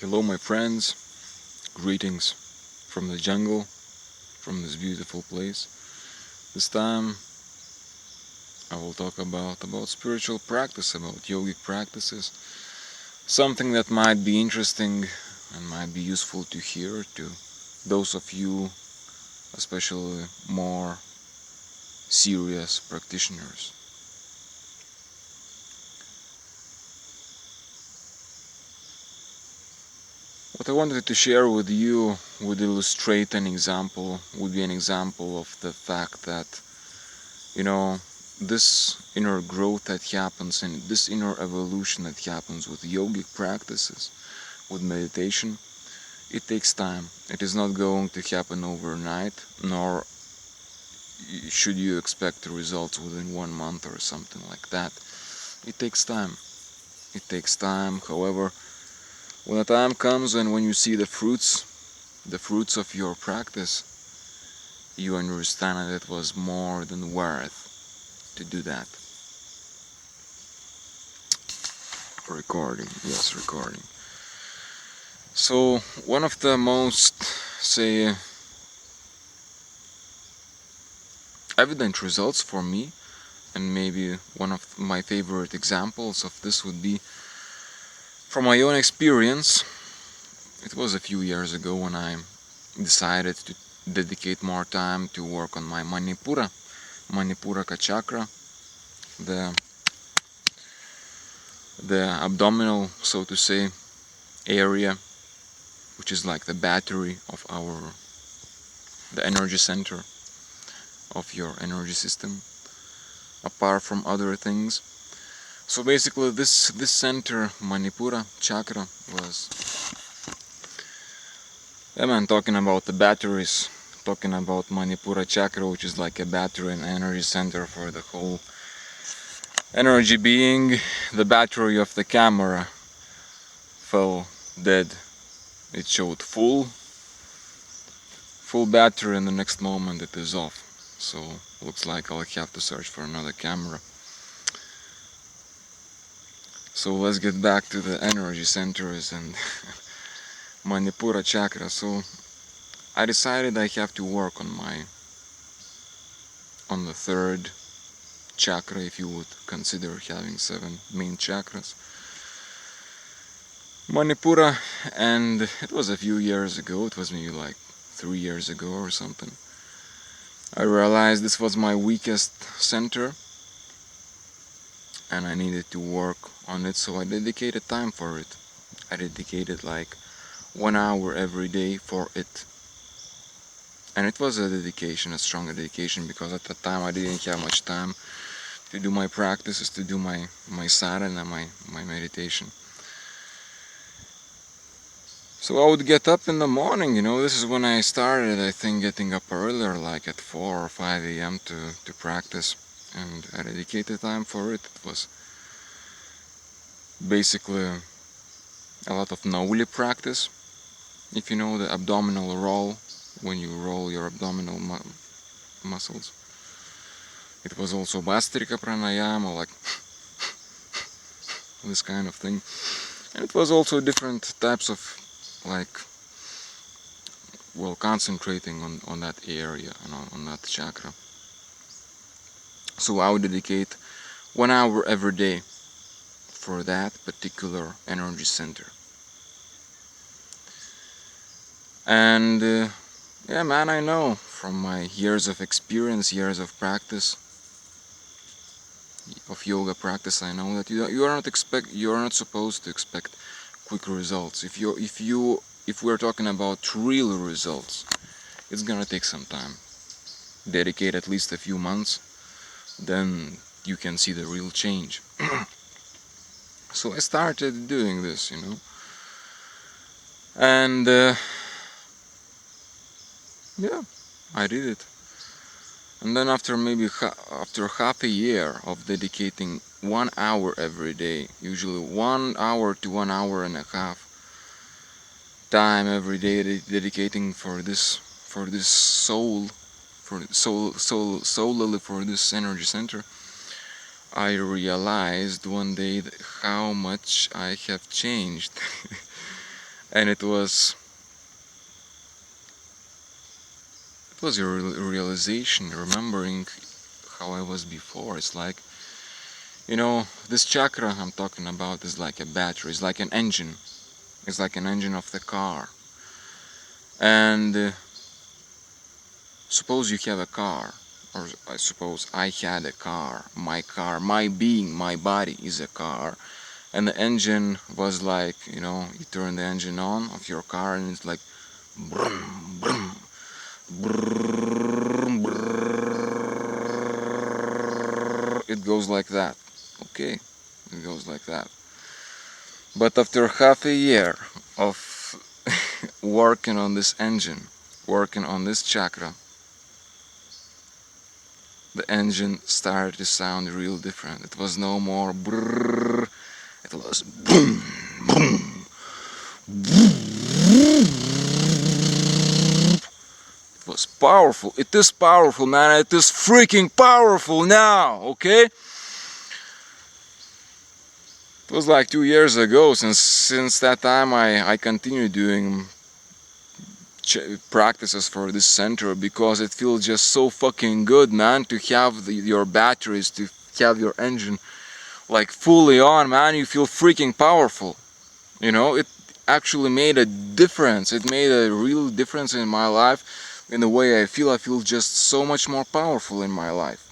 Hello my friends, greetings from the jungle, from this beautiful place. This time I will talk about spiritual practice, about yogic practices, something that might be interesting and might be useful to hear to those of you, especially more serious practitioners. What I wanted to share with you would illustrate an example, would be an example of the fact that, this inner growth that happens and this inner evolution that happens with yogic practices, with meditation, it takes time. It is not going to happen overnight, nor should you expect the results within 1 month or something like that. It takes time. It takes time. However, when the time comes and when you see the fruits of your practice, you understand that it was more than worth to do that. Recording, yes, recording. So one of the most, say, evident results for me, and maybe one of my favorite examples of this would be from my own experience. It was a few years ago when I decided to dedicate more time to work on my Manipura chakra, the abdominal, so to say, area, which is like the battery of the energy center of your energy system, apart from other things. So basically this center, Manipura chakra, was, talking about the batteries, talking about Manipura chakra, which is like a battery and energy center for the whole energy being. The battery of the camera fell dead. It showed full battery, and the next moment it is off. So looks like I'll have to search for another camera. So let's get back to the energy centers and Manipura chakra. So I decided I have to work on the third chakra, if you would consider having 7 main chakras. Manipura, and it was a few years ago, it was maybe like 3 years ago or something. I realized this was my weakest center and I needed to work on it, so I dedicated time for it. I dedicated like 1 hour every day for it. And it was a dedication, a strong dedication, because at the time I didn't have much time to do my practices, to do my sadhana, my meditation. So I would get up in the morning, this is when I started, I think, getting up earlier, like at 4 or 5 a.m. to practice. And I dedicated time for it. It was basically a lot of Nauli practice. If you know the abdominal roll, when you roll your abdominal muscles. It was also Bastrika pranayama, like this kind of thing. And it was also different types of, concentrating on that area and on that chakra. So I would dedicate 1 hour every day for that particular energy center. And I know from my years of experience, years of practice, of yoga practice, I know that you are not supposed to expect quick results. If we're talking about real results, it's gonna take some time. Dedicate at least a few months, then you can see the real change. So I started doing this, and I did it. And then after half a year of dedicating 1 hour every day, usually 1 hour to 1.5 hours time every day, dedicating solely for this energy center, I realized one day how much I have changed. And it was a realization, remembering how I was before. It's like, this chakra I'm talking about is like a battery, it's like an engine. It's like an engine of the car. And suppose you have a car, or I suppose I had a car, my being, my body is a car, and the engine was like, you turn the engine on of your car and it's like, brum, brum, brum, brum. It goes like that. Okay, it goes like that. But after half a year of working on this engine, working on this chakra, the engine started to sound real different. It was no more brrrr, it was boom, boom, it was powerful. It is powerful, man. It is freaking powerful now, okay? It was like 2 years ago. Since that time I continued doing practices for this center, because it feels just so fucking good, man, to have your batteries, to have your engine like fully on, man. You feel freaking powerful. It actually made a difference. It made a real difference in my life, in the way I feel. I feel just so much more powerful in my life.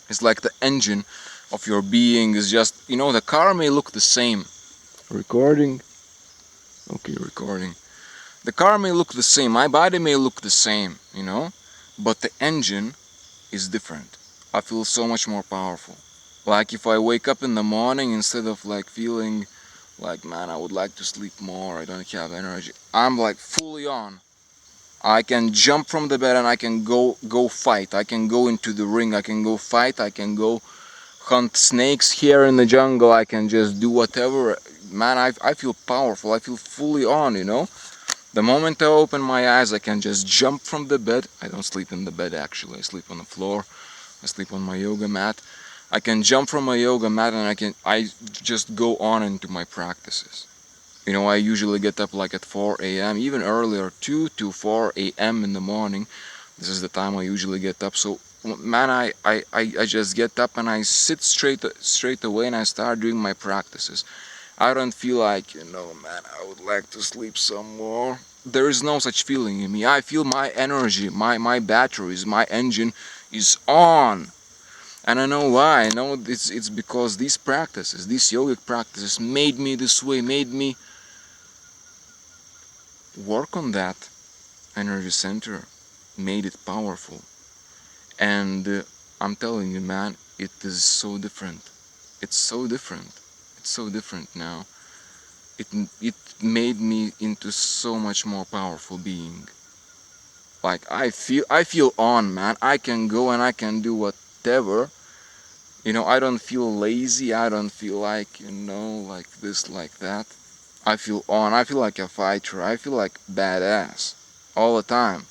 It's like the engine of your being is just, the car may look the same. Recording. Okay, recording. The car may look the same, my body may look the same, but the engine is different. I feel so much more powerful. Like if I wake up in the morning, instead of like feeling like, man, I would like to sleep more, I don't have energy, I'm like fully on. I can jump from the bed and I can go fight. I can go into the ring, I can go fight, I can go hunt snakes here in the jungle, I can just do whatever. Man, I feel powerful, I feel fully on, The moment I open my eyes, I can just jump from the bed. I don't sleep in the bed actually, I sleep on the floor. I sleep on my yoga mat. I can jump from my yoga mat and I just go on into my practices. I usually get up like at 4 a.m., even earlier, 2 to 4 a.m. in the morning. This is the time I usually get up. So, man, I just get up and I sit straight away and I start doing my practices. I don't feel like, man, I would like to sleep some more. There is no such feeling in me. I feel my energy, my batteries, my engine is on. And I know why. I know it's because these practices, these yogic practices made me this way, made me work on that energy center, made it powerful. And I'm telling you, man, it is so different. It's so different. It's so different now. It made me into so much more powerful being. Like I feel on, man. I can go and I can do whatever. I don't feel lazy. I don't feel like, like this, like that. I feel on. I feel like a fighter. I feel like badass all the time.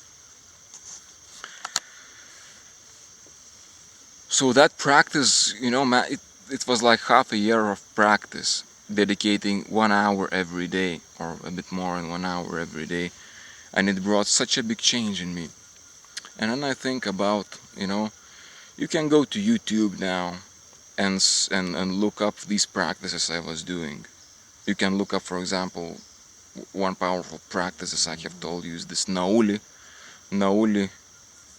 So that practice, man, it was like half a year of practice, dedicating 1 hour every day, or a bit more than 1 hour every day. And it brought such a big change in me. And then I think about, you can go to YouTube now and look up these practices I was doing. You can look up, for example, one powerful practice, as I have told you, is this Nauli. Nauli,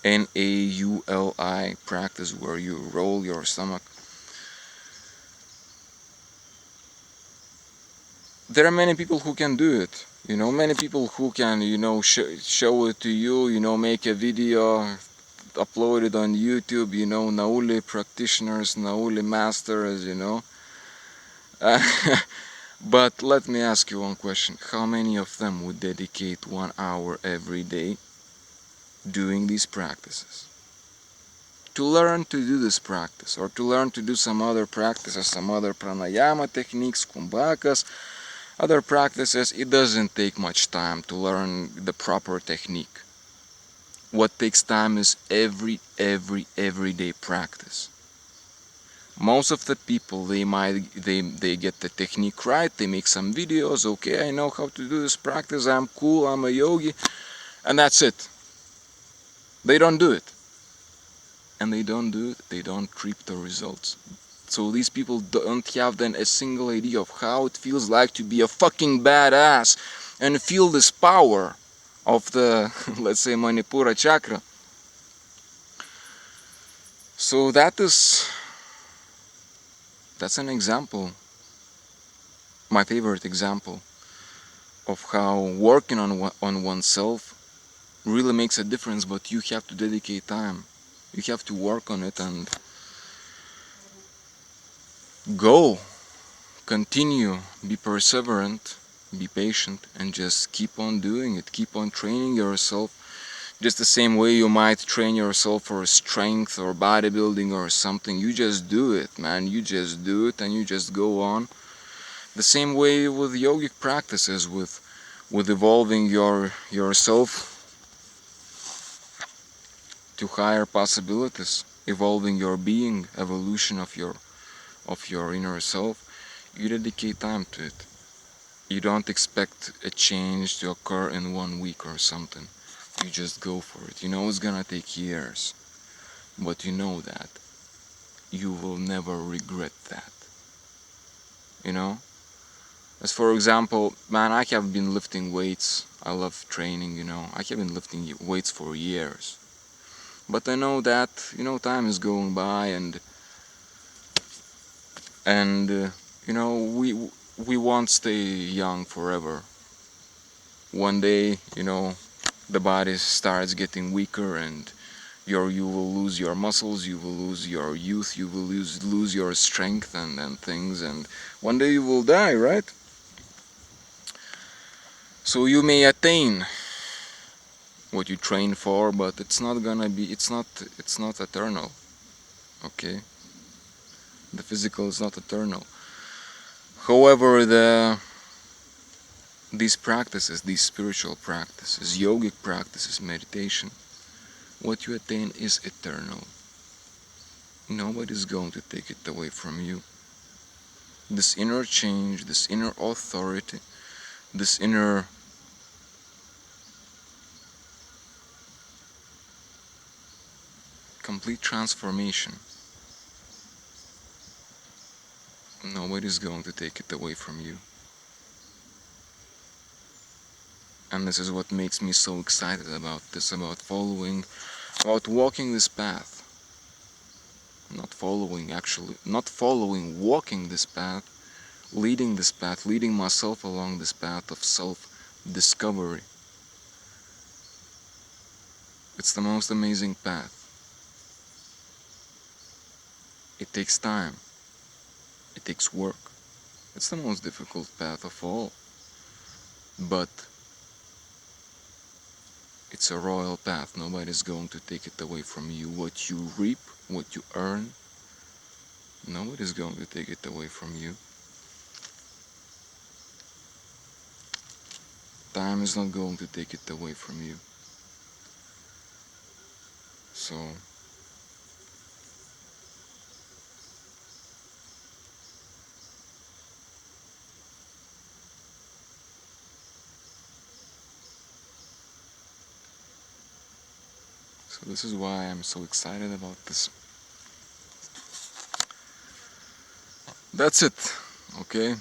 Nauli practice, where you roll your stomach. There are many people who can do it. Many people who can, show it to you, make a video, upload it on YouTube, Nauli practitioners, Nauli masters, But let me ask you one question. How many of them would dedicate 1 hour every day doing these practices? To learn to do this practice, or to learn to do some other practices, some other pranayama techniques, kumbhakas, other practices, it doesn't take much time to learn the proper technique. What takes time is everyday practice. Most of the people, they get the technique right, they make some videos, okay, I know how to do this practice, I'm cool, I'm a yogi, and that's it. They don't do it. And they don't do it, they don't reap the results. So these people don't have then a single idea of how it feels like to be a fucking badass and feel this power of the, let's say, Manipura chakra. So that's an example, my favorite example of how working on oneself really makes a difference, but you have to dedicate time. You have to work on it and go, continue, be perseverant, be patient, and just keep on doing it. Keep on training yourself. Just the same way you might train yourself for strength or bodybuilding or something. You just do it, man. You just do it and you just go on. The same way with yogic practices, with evolving yourself to higher possibilities, evolving your being, evolution of your inner self. You dedicate time to it. You don't expect a change to occur in 1 week or something. You just go for it. You know it's gonna take years, but you know that you will never regret that. You know? As for example, man, I have been lifting weights. I love training, you know. I have been lifting weights for years. But I know that, you know, time is going by and you know, we won't stay young forever. One day, you know, the body starts getting weaker and you will lose your muscles, you will lose your youth, you will lose your strength and things, and one day you will die, right? So you may attain what you train for, but it's not gonna be, it's not eternal, okay? The physical is not eternal. However, these practices, these spiritual practices, yogic practices, meditation, what you attain is eternal. Nobody's going to take it away from you. This inner change, this inner authority, this inner complete transformation, nobody's going to take it away from you. And this is what makes me so excited about this, about walking this path. Not following, walking this path, leading myself along this path of self-discovery. It's the most amazing path. It takes time. It takes work. It's the most difficult path of all. But it's a royal path. Nobody's going to take it away from you. What you reap, what you earn, nobody's going to take it away from you. Time is not going to take it away from you. So this is why I'm so excited about this. That's it, okay?